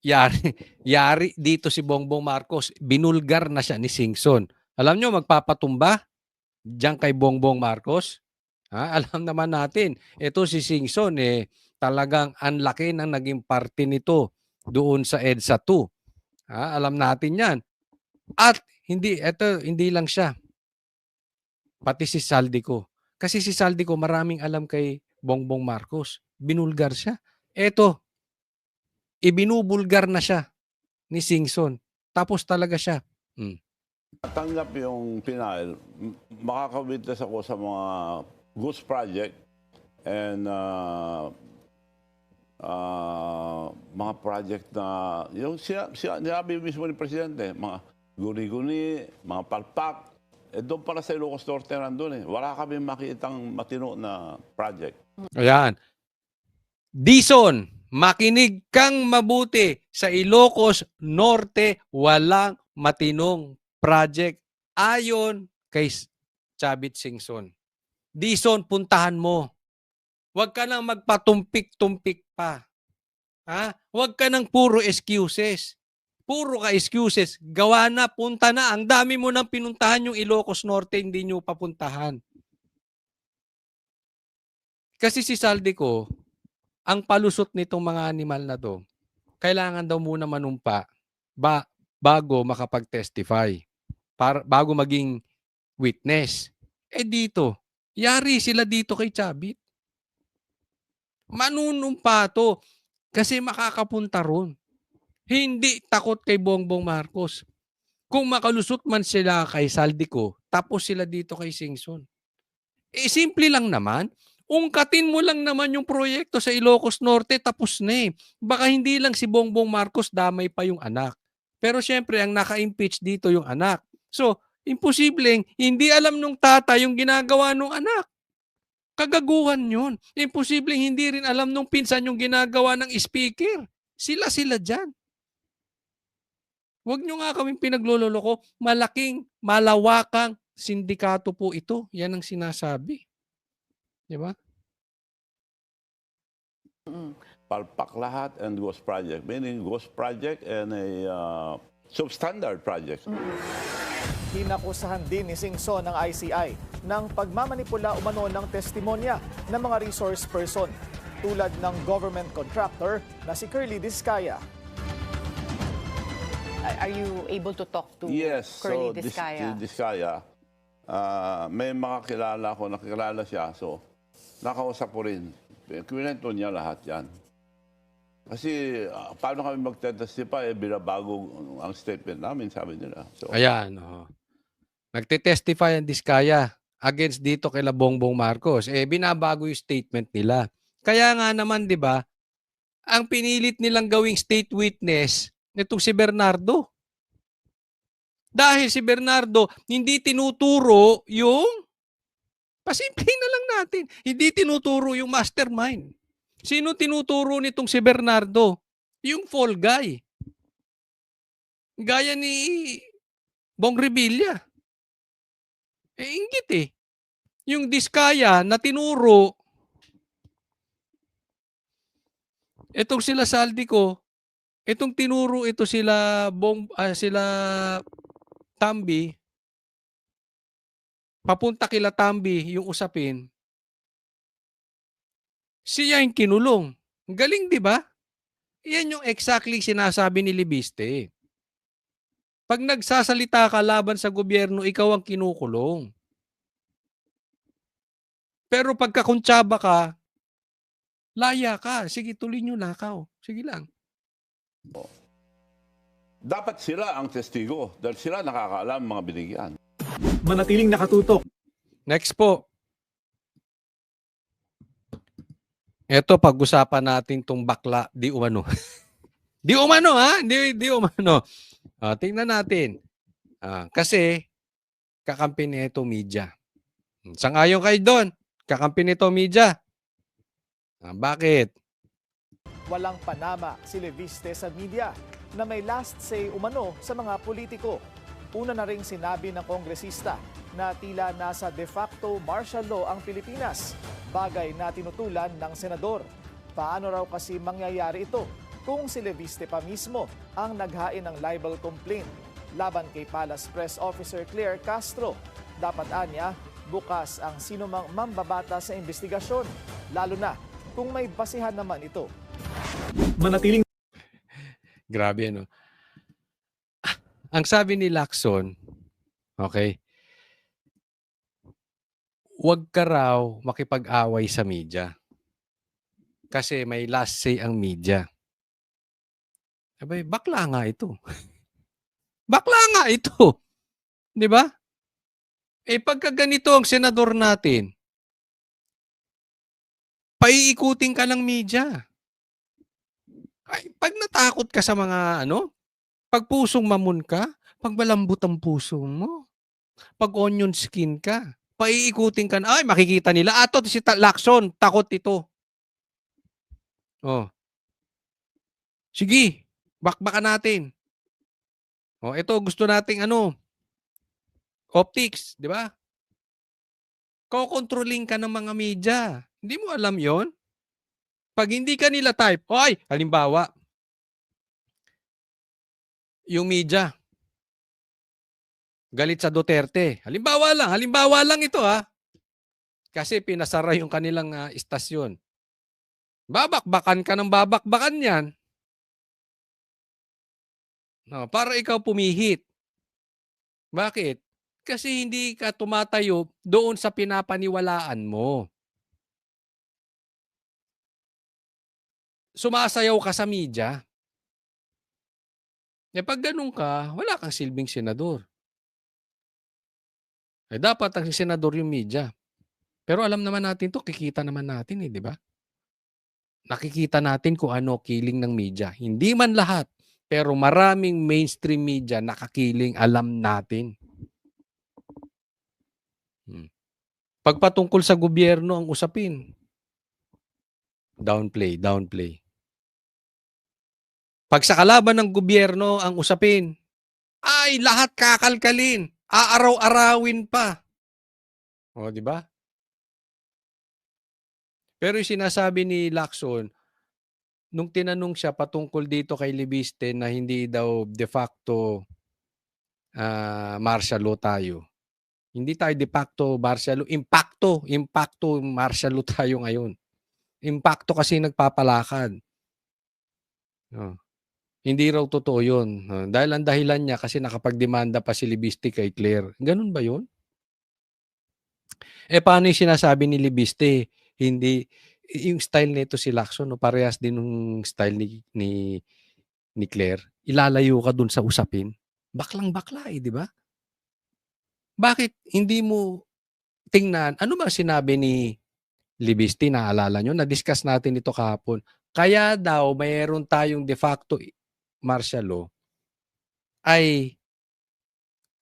Yari, yari dito si Bongbong Marcos. Binulgar na siya ni Singson. Alam nyo, magpapatumba diyan kay Bongbong Marcos. Alam naman natin, ito si Singson, talagang ang laki ng naging parte nito doon sa EDSA 2. Alam natin yan. At hindi lang siya. Pati si Saldico. Kasi si Saldico maraming alam kay Bongbong Marcos. Binulgar siya. Eto, ibinubulgar na siya ni Singson. Tapos talaga siya. Tanggap yung final, makaka-witness ako sa mga Goose Project and mga project na, yung sinabi mismo ni Presidente, mga guni-guni, mga palpak, doon pala sa Ilocos Norte nandun Wala kami makitang matino na project. Ayan. Dison, makinig kang mabuti. Sa Ilocos Norte, walang matinong project ayon kay Chavit Singson. Dison, puntahan mo. Huwag ka nang magpatumpik-tumpik pa. Huwag ka nang puro excuses. Puro ka excuses. Gawa na, punta na. Ang dami mo nang pinuntahan yung Ilocos Norte, hindi nyo papuntahan. Kasi si Saldico, ang palusot nitong mga animal na to, kailangan daw muna manumpa bago makapag-testify. Bago maging witness. Dito, yari sila dito kay Chavit. Manunumpa to kasi makakapunta ron. Hindi takot kay Bongbong Marcos. Kung makalusot man sila kay Saldico, tapos sila dito kay Singson. Simple lang naman. Ungkatin mo lang naman yung proyekto sa Ilocos Norte, tapos na Baka hindi lang si Bongbong Marcos, damay pa yung anak. Pero syempre, ang naka-impeach dito yung anak. So, imposibleng hindi alam nung tata yung ginagawa nung anak. Kagaguhan yun. Imposibleng hindi rin alam nung pinsan yung ginagawa ng speaker. Sila dyan. Huwag nyo nga kaming pinaglololoko. Malaking, malawakang sindikato po ito. Yan ang sinasabi. Di ba? Palpak lahat and Ghost Project. Meaning Ghost Project and a substandard project. Hinakusahan din ni Singson ng ICI ng pagmamanipula umano ng testimonya ng mga resource person tulad ng government contractor na si Curly Discaya. Are you able to talk to So Curly Discaya? Discaya, may mga kilala ko, nakilala siya. So, nakausap ko rin. Kwento niya lahat yan. Kasi paano kami magte-testify, binabago ang statement namin, sabi nila. So, ayan. Nagte-testify ang Discaya against dito kay Bongbong Marcos. Binabago yung statement nila. Kaya nga naman, di ba, ang pinilit nilang gawing state witness nitong si Bernardo. Dahil si Bernardo hindi tinuturo yung, pasimple na lang natin, hindi tinuturo yung mastermind. Sino tinuturo nitong si Bernardo? Yung fall guy. Gaya ni Bong Revilla. Inggit Yung Discaya na tinuro, itong sila Saldico, itong tinuro ito sila Tambi, papunta kila Tambi yung usapin, siya yung kinulong. Galing, di ba? Yan yung exactly sinasabi ni Libiste. Pag nagsasalita ka laban sa gobyerno, ikaw ang kinukulong. Pero pagkakuntsaba ka, laya ka. Sige, tuloy nyo lakaw. Sige lang. dapat sila ang testigo dahil sila nakakaalam mga binigyan. Manatiling nakatutok. Next po. Ito, pag-usapan natin tong bakla, di umano. Di umano, ha? Di umano. Tingnan natin. Kasi, kakampi nito media. Sangayon kayo doon. Kakampi nito media. Bakit? Walang panama si Leviste sa media na may last say umano sa mga politiko. Una na ring sinabi ng kongresista na tila nasa de facto martial law ang Pilipinas, bagay na tinutulan ng senador. Paano raw kasi mangyayari ito kung si Leviste pa mismo ang naghain ng libel complaint laban kay Palace Press Officer Claire Castro. Dapat anya, bukas ang sinumang mambabata sa investigasyon, lalo na kung may basihan naman ito. Manatiling Grabe, ano? Ang sabi ni Lacson, okay, huwag ka raw makipag-away sa media. Kasi may last say ang media. Abay, bakla nga ito. Bakla nga ito. Di ba? Eh, pagka ganito ang senador natin, paiikutin ka ng media. Ay, pag natakot ka sa mga pag pusong mamon ka, pag malambot ang puso mo, pag onion skin ka, paiikutin ka na, ay makikita nila, ato si Lacson, takot ito. Oh. Sige, bakbakan natin. Oh, ito gusto nating optics, di ba? Kokontrolling ka ng mga media. Hindi mo alam 'yon? Pag hindi ka nila type, oy, halimbawa, yung media, galit sa Duterte. Halimbawa lang ito Kasi pinasara yung kanilang istasyon. Babakbakan ka ng babakbakan yan. No, para ikaw pumihit. Bakit? Kasi hindi ka tumatayo doon sa pinapaniwalaan mo. Sumasayaw ka sa media. Eh pag ganun ka, wala kang silbing senador. Eh dapat ang senador yung media. Pero alam naman natin to, kikita naman natin di ba? Nakikita natin kung ano kiling ng media. Hindi man lahat, pero maraming mainstream media nakakiling, alam natin. Pag patungkol sa gobyerno ang usapin, downplay. Pag sa kalaban ng gobyerno ang usapin, ay lahat kakalkalin, aaraw-arawin pa. O, di ba? Pero yung sinasabi ni Lacson, nung tinanong siya patungkol dito kay Leviste na hindi daw de facto martial law tayo. Hindi tayo de facto martial law. Impacto martial law tayo ngayon. Impacto kasi nagpapalakad. Hindi raw totoo yun. Dahil ang dahilan niya kasi nakapagdemanda pa si Leviste kay Claire. Ganun ba yun? Eh paano yung sinasabi ni Leviste? Hindi, yung style nito si Lacson, parehas din ng style ni Claire. Ilalayo ka dun sa usapin. Baklang-bakla di ba? Bakit hindi mo tingnan, ano ba sinabi ni Leviste, naalala nyo? Na-discuss natin ito kahapon. Kaya daw mayroon tayong de facto martial law ay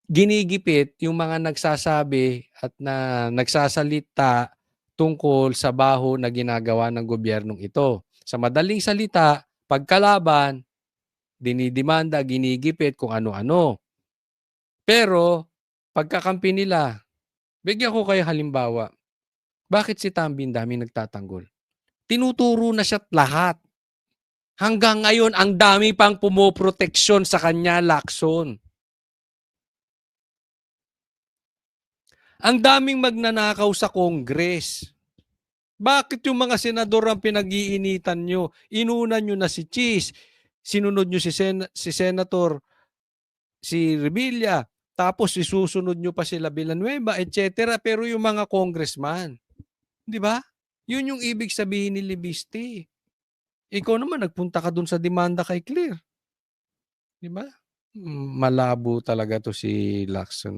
ginigipit yung mga nagsasabi at na nagsasalita tungkol sa baho na ginagawa ng gobyernong ito. Sa madaling salita, pagkalaban, dinidemanda, ginigipit kung ano-ano. Pero, pagkakampi nila, bigyan ko kayo halimbawa, bakit si Tambin dami nagtatanggol? Tinuturo na siya lahat. Hanggang ngayon, ang dami pang pumoproteksyon sa kanya, Lacson. Ang daming magnanakaw sa Congress. Bakit yung mga senador ang pinag-iinitan nyo? Inunan nyo na si Cheese. Sinunod nyo si Senator, si Revilla. Tapos isusunod nyo pa sila Villanueva, etc. Pero yung mga congressman, di ba? Yun yung ibig sabihin ni Leviste. Ikaw naman, nagpunta ka dun sa demanda kay Claire. Di ba? Malabo talaga to si Lacson.